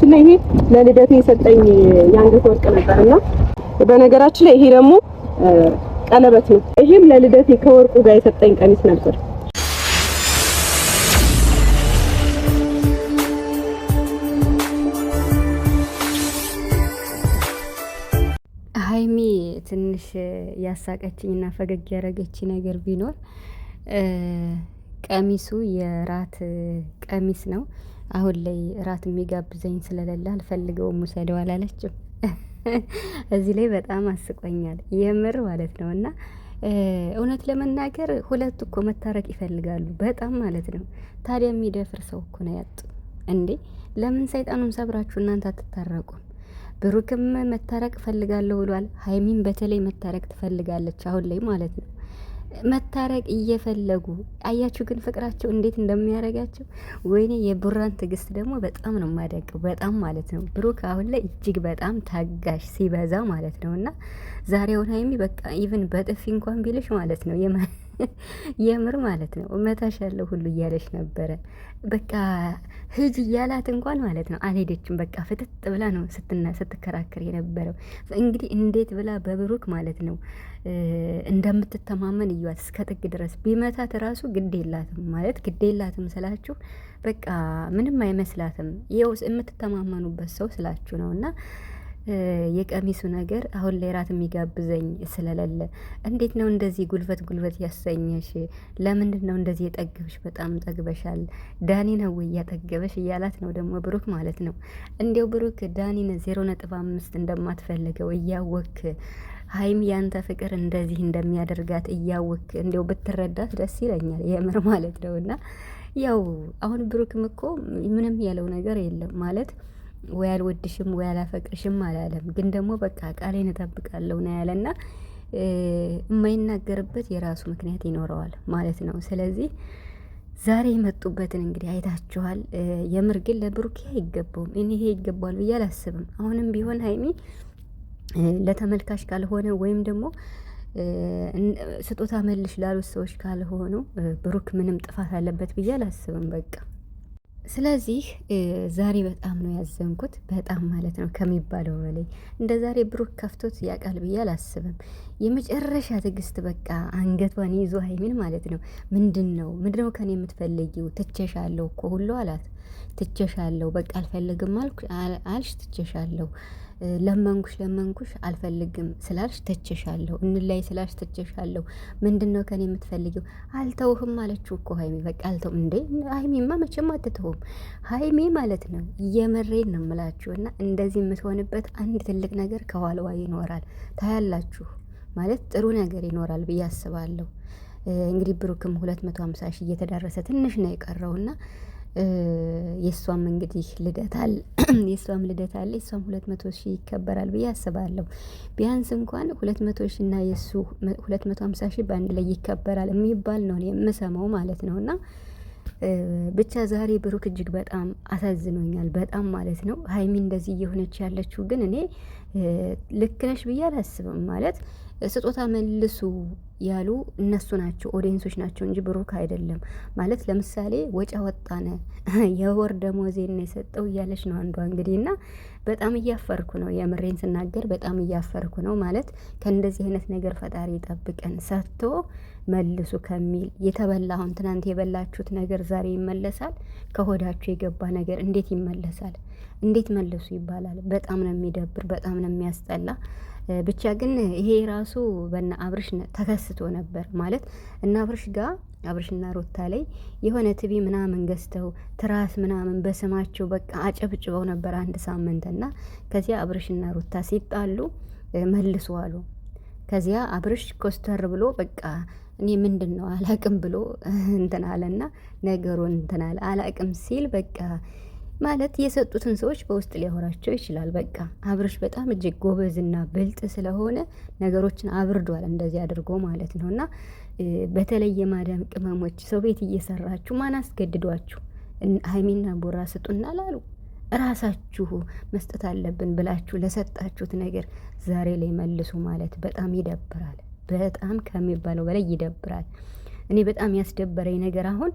በነገራችን ላይ ይሄ ለልደቴ የሰጠኝ የአንገት ወርቅ ነበርና በነገራችን ላይ ይሄ ደግሞ ቀለበት ነው። ይሄም ለልደቴ ከወርቁ ጋር የሰጠኝ ቀሚስ ነበር። ሀይሚ ትንሽ ያሳቀችኝና ፈገግ ያደረገች ነገር ቢኖር ቀሚሱ የራት ቀሚስ ነው። አሁን ላይ ራት የሚጋብዘኝ ስለሌለ አልፈልገውም ውሰደው አላለችም። እዚህ ላይ በጣም አስቆኛል የምር ማለት ነው። እና እውነት ለመናገር ሁለቱ እኮ መታረቅ ይፈልጋሉ በጣም ማለት ነው። ታዲያ የሚደፍር ሰው እኮ ነው ያጡ እንዴ! ለምን ሰይጣኑን ሰብራችሁ እናንተ አትታረቁም? ብሩክም መታረቅ ፈልጋለሁ ብሏል። ሀይሚን በተለይ መታረቅ ትፈልጋለች አሁን ላይ ማለት ነው። መታረቅ እየፈለጉ አያችሁ፣ ግን ፍቅራቸው እንዴት እንደሚያደርጋቸው ወይኔ! የቡራን ትዕግስት ደግሞ በጣም ነው የማደንቀው በጣም ማለት ነው። ብሩክ አሁን ላይ እጅግ በጣም ታጋሽ ሲበዛ ማለት ነው። እና ዛሬውን ሀይሚ በቃ ኢቭን በጥፊ እንኳን ቢልሽ ማለት ነው የምር ማለት ነው እመታሻለሁ ሁሉ እያለች ነበረ። በቃ ሂጂ እያላት እንኳን ማለት ነው አልሄደችም። በቃ ፍጥጥ ብላ ነው ስትከራከር የነበረው። እንግዲህ እንዴት ብላ በብሩክ ማለት ነው እንደምትተማመን እዩዋት። እስከ ጥግ ድረስ ቢመታት ራሱ ግድ የላትም ማለት ግድ የላትም ስላችሁ በቃ ምንም አይመስላትም። ይኸው የምትተማመኑበት ሰው ስላችሁ ነው። እና የቀሚሱ ነገር አሁን ላይ ራት የሚጋብዘኝ ስለሌለ እንዴት ነው እንደዚህ ጉልበት ያሰኘሽ? ለምንድን ነው እንደዚህ የጠገብሽ? በጣም ጠግበሻል። ዳኒ ነው እያጠገበሽ እያላት ነው ደግሞ ብሩክ ማለት ነው። እንዲያው ብሩክ ዳኒን 0.5 እንደማትፈልገው እያወክ ሀይሚ ያንተ ፍቅር እንደዚህ እንደሚያደርጋት እያወክ እንዲያው ብትረዳት ደስ ይለኛል የምር ማለት ነው። እና ያው አሁን ብሩክም እኮ ምንም ያለው ነገር የለም ማለት ወይ አልወድሽም ወይ አላፈቅርሽም አላለም። ግን ደግሞ በቃ ቃሌን እጠብቃለሁ ነው ያለና የማይናገርበት የራሱ ምክንያት ይኖረዋል ማለት ነው። ስለዚህ ዛሬ የመጡበትን እንግዲህ አይታችኋል። የምር ግን ለብሩክ አይገባውም። እኔ ይሄ ይገባዋል ብዬ አላስብም። አሁንም ቢሆን ሀይሚ ለተመልካች ካልሆነ ወይም ደግሞ ስጦታ መልሽ ላሉት ሰዎች ካልሆኑ ብሩክ ምንም ጥፋት አለበት ብዬ አላስብም በቃ። ስለዚህ ዛሬ በጣም ነው ያዘንኩት በጣም ማለት ነው ከሚባለው በላይ። እንደ ዛሬ ብሩክ ከፍቶት ያውቃል ብዬ አላስብም። የመጨረሻ ትዕግስት በቃ አንገቷን ይዞ ሀይሚን ማለት ነው ምንድነው ከኔ የምትፈልጊው? ትቼሻለሁ እኮ ሁሉ አላት። ትቼሻለሁ በቃ አልፈልግም አልሽ ትቼሻለሁ ለመንኩሽ አልፈልግም ስላልሽ ትቼሻለሁ፣ እንላይ ስላልሽ ትቼሻለሁ። ምንድነው ከኔ የምትፈልጊው? አልተውህም አለችው እኮ ሀይሚ። በቃ አልተው እንዴ! ሀይሚማ መቼም አትተውም ሀይሚ ማለት ነው። የመሬን ነው የምላችሁ። እና እንደዚህ የምትሆንበት አንድ ትልቅ ነገር ከኋላዋ ይኖራል ታያላችሁ። ማለት ጥሩ ነገር ይኖራል ብዬ አስባለሁ። እንግዲህ ብሩክም 250 ሺህ እየተዳረሰ ትንሽ ነው የቀረውና የሷም እንግዲህ ልደታል የሷም 200 ሺህ ይከበራል ብዬ አስባለሁ። ቢያንስ እንኳን 200 ሺህ እና የሱ 250 ሺህ በአንድ ላይ ይከበራል የሚባል ነው የምሰማው ማለት ነውና ብቻ ዛሬ ብሩክ እጅግ በጣም አሳዝኖኛል በጣም ማለት ነው። ሀይሚ እንደዚህ እየሆነች ያለችው ግን እኔ ልክ ነሽ ብዬ አላስብም። ማለት ስጦታ መልሱ ያሉ እነሱ ናቸው ኦዲየንሶች ናቸው እንጂ ብሩክ አይደለም። ማለት ለምሳሌ ወጪ ወጣነ የወር ደሞዜን ነው የሰጠው እያለች ነው አንዷ እንግዲህ። እና በጣም እያፈርኩ ነው የምሬን ስናገር በጣም እያፈርኩ ነው። ማለት ከእንደዚህ አይነት ነገር ፈጣሪ ይጠብቀን። ሰጥቶ መልሱ ከሚል የተበላ አሁን ትናንት የበላችሁት ነገር ዛሬ ይመለሳል። ከሆዳችሁ የገባ ነገር እንዴት ይመለሳል? እንዴት መልሱ ይባላል? በጣም ነው የሚደብር፣ በጣም ነው የሚያስጠላ። ብቻ ግን ይሄ ራሱ በእነ አብርሽ ተከስቶ ነበር ማለት እና አብርሽ ጋር አብርሽና ሩታ ላይ የሆነ ቲቪ ምናምን ገዝተው ትራስ ምናምን በስማቸው በቃ አጨብጭበው ነበር አንድ ሳምንትና ከዚያ አብርሽና ሩታ ሲጣሉ መልሱ አሉ። ከዚያ አብርሽ ኮስተር ብሎ በቃ እኔ ምንድነው አላቅም ብሎ እንትን አለና ነገሩን እንትን አለ። አላቅም ሲል በቃ ማለት የሰጡትን ሰዎች በውስጥ ሊያወራቸው ይችላል። በቃ አብርሽ በጣም እጅግ ጎበዝና ብልጥ ስለሆነ ነገሮችን አብርዷል እንደዚህ አድርጎ ማለት ነው። እና በተለይ የማዳም ቅመሞች ሰው ቤት እየሰራችሁ ማን አስገድዷችሁ? ሀይሚና ቦራ ስጡና ላሉ ራሳችሁ መስጠት አለብን ብላችሁ ለሰጣችሁት ነገር ዛሬ ላይ መልሱ ማለት በጣም ይደብራል። በጣም ከሚባለው በላይ ይደብራል። እኔ በጣም ያስደበረኝ ነገር አሁን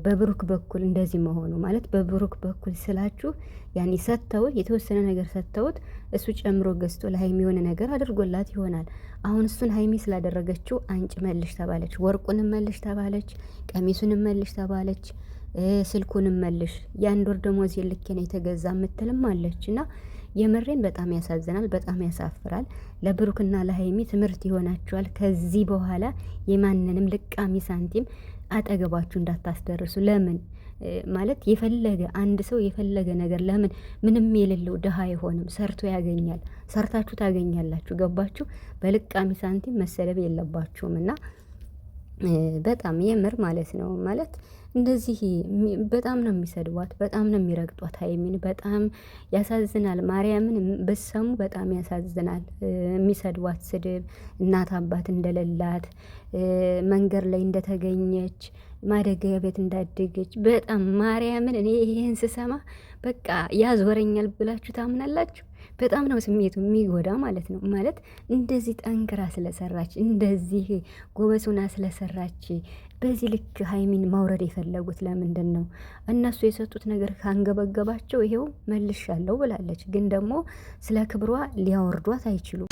በብሩክ በኩል እንደዚህ መሆኑ ማለት በብሩክ በኩል ስላችሁ ያኔ ሰጥተውት የተወሰነ ነገር ሰጥተውት እሱ ጨምሮ ገዝቶ ለሀይሚ የሆነ ነገር አድርጎላት ይሆናል። አሁን እሱን ሀይሚ ስላደረገችው አንጭ መልሽ ተባለች፣ ወርቁንም መልሽ ተባለች፣ ቀሚሱንም መልሽ ተባለች፣ ስልኩንም መልሽ፣ የአንድ ወር ደሞዝ ልኬ ነው የተገዛ የምትልም አለች። እና የምሬን በጣም ያሳዝናል፣ በጣም ያሳፍራል። ለብሩክና ለሀይሚ ትምህርት ይሆናችኋል። ከዚህ በኋላ የማንንም ልቃሚ ሳንቲም አጠገባችሁ እንዳታስደርሱ። ለምን ማለት የፈለገ አንድ ሰው የፈለገ ነገር ለምን ምንም የሌለው ድሃ አይሆንም? ሰርቶ ያገኛል። ሰርታችሁ ታገኛላችሁ። ገባችሁ? በልቃሚ ሳንቲም መሰለብ የለባችሁም። እና በጣም የምር ማለት ነው ማለት እንደዚህ በጣም ነው የሚሰድቧት፣ በጣም ነው የሚረግጧት ሀይሚን። በጣም ያሳዝናል። ማርያምን በሰሙ በጣም ያሳዝናል። የሚሰድቧት ስድብ እናት አባት እንደሌላት፣ መንገድ ላይ እንደተገኘች፣ ማደጊያ ቤት እንዳደገች በጣም ማርያምን እኔ ይሄን ስሰማ በቃ ያዞረኛል ብላችሁ ታምናላችሁ? በጣም ነው ስሜቱ የሚጎዳ ማለት ነው። ማለት እንደዚህ ጠንክራ ስለሰራች እንደዚህ ጎበዝ ሆና ስለሰራች በዚህ ልክ ሀይሚን ማውረድ የፈለጉት ለምንድን ነው? እነሱ የሰጡት ነገር ካንገበገባቸው ይሄው መልሻለሁ ብላለች። ግን ደግሞ ስለ ክብሯ ሊያወርዷት አይችሉም።